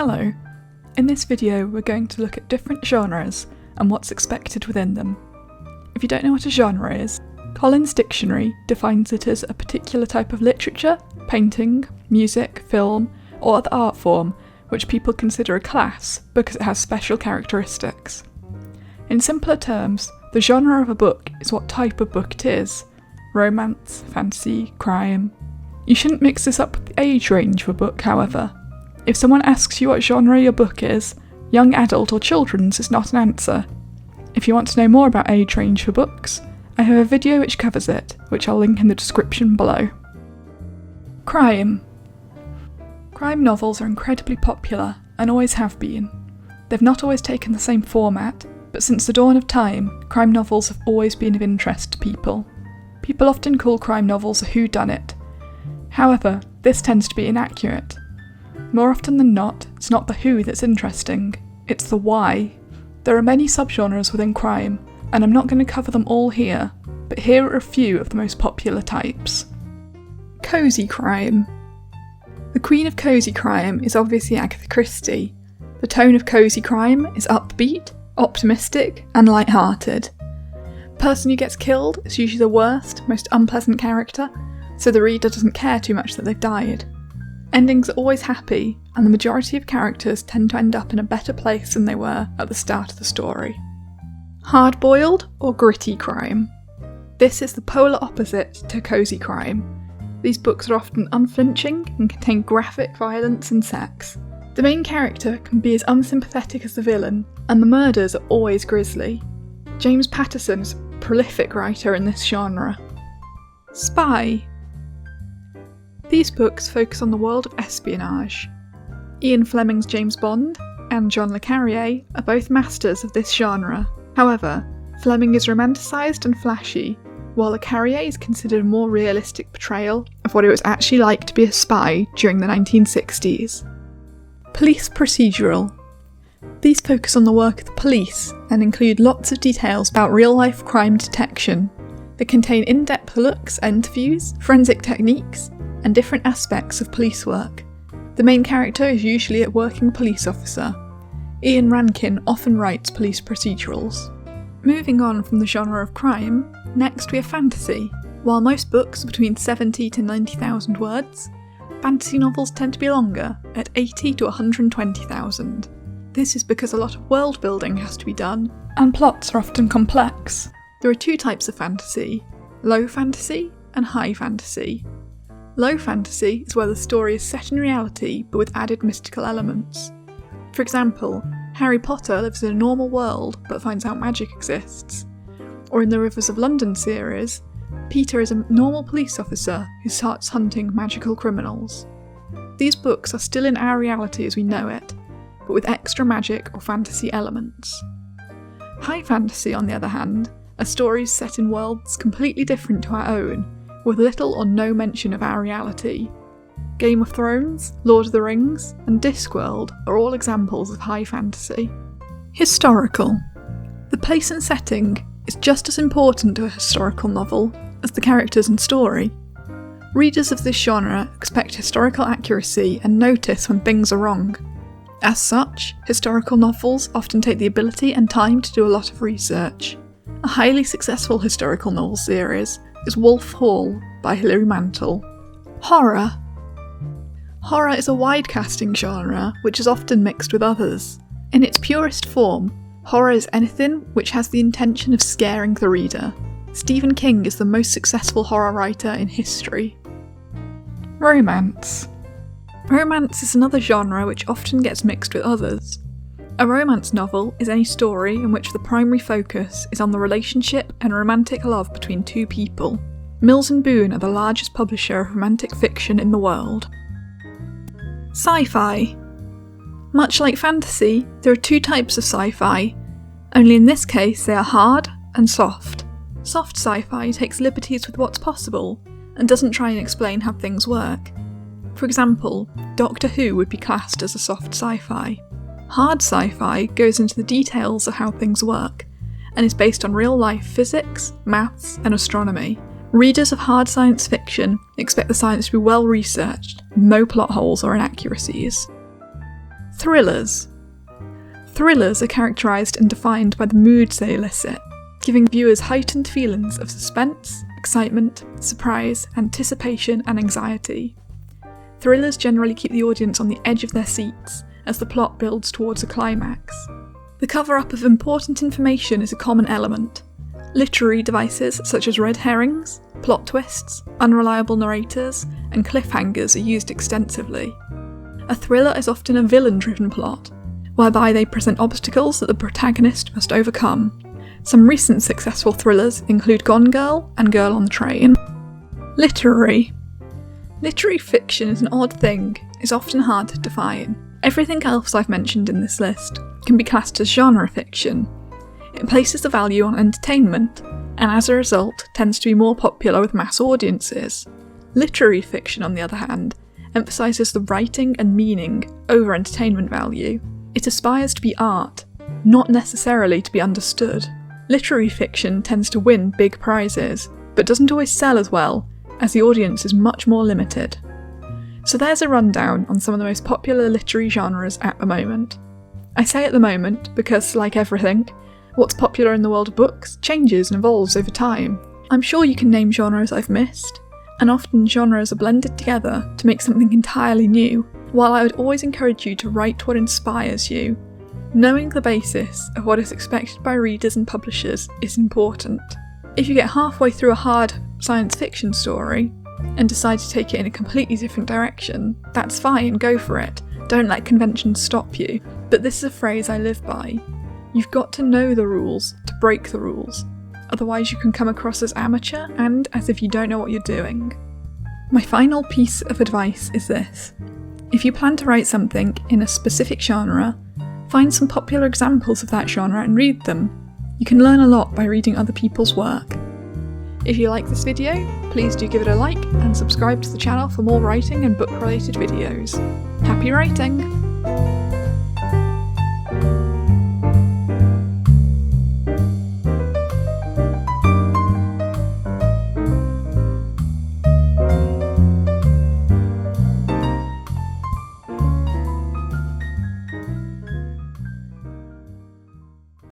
Hello. In this video we're going to look at different genres and what's expected within them. If you don't know what a genre is, Collins Dictionary defines it as a particular type of literature, painting, music, film, or other art form which people consider a class because it has special characteristics. In simpler terms, the genre of a book is what type of book it is: romance, fantasy, crime. You shouldn't mix this up with the age range of a book, however. If someone asks you what genre your book is, young adult or children's is not an answer. If you want to know more about age range for books, I have a video which covers it, which I'll link in the description below. Crime. Crime novels are incredibly popular, and always have been. They've not always taken the same format, but since the dawn of time, crime novels have always been of interest to people. People often call crime novels a whodunit. However, this tends to be inaccurate. More often than not, it's not the who that's interesting, it's the why. There are many subgenres within crime, and I'm not going to cover them all here, but here are a few of the most popular types. Cozy crime. The queen of cozy crime is obviously Agatha Christie. The tone of cozy crime is upbeat, optimistic, and light-hearted. The person who gets killed is usually the worst, most unpleasant character, so the reader doesn't care too much that they've died. Endings are always happy, and the majority of characters tend to end up in a better place than they were at the start of the story. Hardboiled or gritty crime. This is the polar opposite to cozy crime. These books are often unflinching and contain graphic violence and sex. The main character can be as unsympathetic as the villain, and the murders are always grisly. James Patterson is a prolific writer in this genre. Spy. These books focus on the world of espionage. Ian Fleming's James Bond and John le Carré are both masters of this genre. However, Fleming is romanticised and flashy, while le Carré is considered a more realistic portrayal of what it was actually like to be a spy during the 1960s. PoliceProcedural. These focus on the work of the police and include lots of details about real-life crime detection. They contain in-depth looks at interviews, forensic techniques, and different aspects of police work. The main character is usually a working police officer. Ian Rankin often writes police procedurals. Moving on from the genre of crime, next we have fantasy. While most books are between 70 to 90,000 words, fantasy novels tend to be longer, at 80 to 120,000. This is because a lot of world building has to be done, and plots are often complex. There are two types of fantasy: low fantasy and high fantasy. Low fantasy is where the story is set in reality but with added mystical elements. For example, Harry Potter lives in a normal world but finds out magic exists. Or in the Rivers of London series, Peter is a normal police officer who starts hunting magical criminals. These books are still in our reality as we know it, but with extra magic or fantasy elements. High fantasy, on the other hand, are stories set in worlds completely different to our own, with little or no mention of our reality. Game of Thrones, Lord of the Rings, and Discworld are all examples of high fantasy. Historical. The place and setting is just as important to a historical novel as the characters and story. Readers of this genre expect historical accuracy and notice when things are wrong. As such, historical novels often take the ability and time to do a lot of research. A highly successful historical novel series is Wolf Hall by Hilary Mantel. Horror. Horror is a wide-casting genre which is often mixed with others. In its purest form, horror is anything which has the intention of scaring the reader. Stephen King is the most successful horror writer in history. Romance. Romance is another genre which often gets mixed with others. A romance novel is any story in which the primary focus is on the relationship and romantic love between two people. Mills and Boon are the largest publisher of romantic fiction in the world. Sci-fi. Much like fantasy, there are two types of sci-fi, only in this case they are hard and soft. Soft sci-fi takes liberties with what's possible and doesn't try and explain how things work. For example, Doctor Who would be classed as a soft sci-fi. Hard sci-fi goes into the details of how things work, and is based on real-life physics, maths, and astronomy. Readers of hard science fiction expect the science to be well researched, no plot holes or inaccuracies. Thrillers. Thrillers are characterised and defined by the moods they elicit, giving viewers heightened feelings of suspense, excitement, surprise, anticipation, and anxiety. Thrillers generally keep the audience on the edge of their seats as the plot builds towards a climax. The cover-up of important information is a common element. Literary devices such as red herrings, plot twists, unreliable narrators, and cliffhangers are used extensively. A thriller is often a villain-driven plot, whereby they present obstacles that the protagonist must overcome. Some recent successful thrillers include Gone Girl and Girl on the Train. Literary. Literary fiction is an odd thing, it's often hard to define. Everything else I've mentioned in this list can be classed as genre fiction. It places the value on entertainment, and as a result tends to be more popular with mass audiences. Literary fiction, on the other hand, emphasises the writing and meaning over entertainment value. It aspires to be art, not necessarily to be understood. Literary fiction tends to win big prizes, but doesn't always sell as well, as the audience is much more limited. So there's a rundown on some of the most popular literary genres at the moment. I say at the moment because, like everything, what's popular in the world of books changes and evolves over time. I'm sure you can name genres I've missed, and often genres are blended together to make something entirely new, while I would always encourage you to write what inspires you. Knowing the basis of what is expected by readers and publishers is important. If you get halfway through a hard science fiction story and decide to take it in a completely different direction, that's fine, go for it. Don't let conventions stop you. But this is a phrase I live by. You've got to know the rules to break the rules. Otherwise you can come across as amateur and as if you don't know what you're doing. My final piece of advice is this. If you plan to write something in a specific genre, find some popular examples of that genre and read them. You can learn a lot by reading other people's work. If you like this video, please do give it a like and subscribe to the channel for more writing and book-related videos. Happy writing!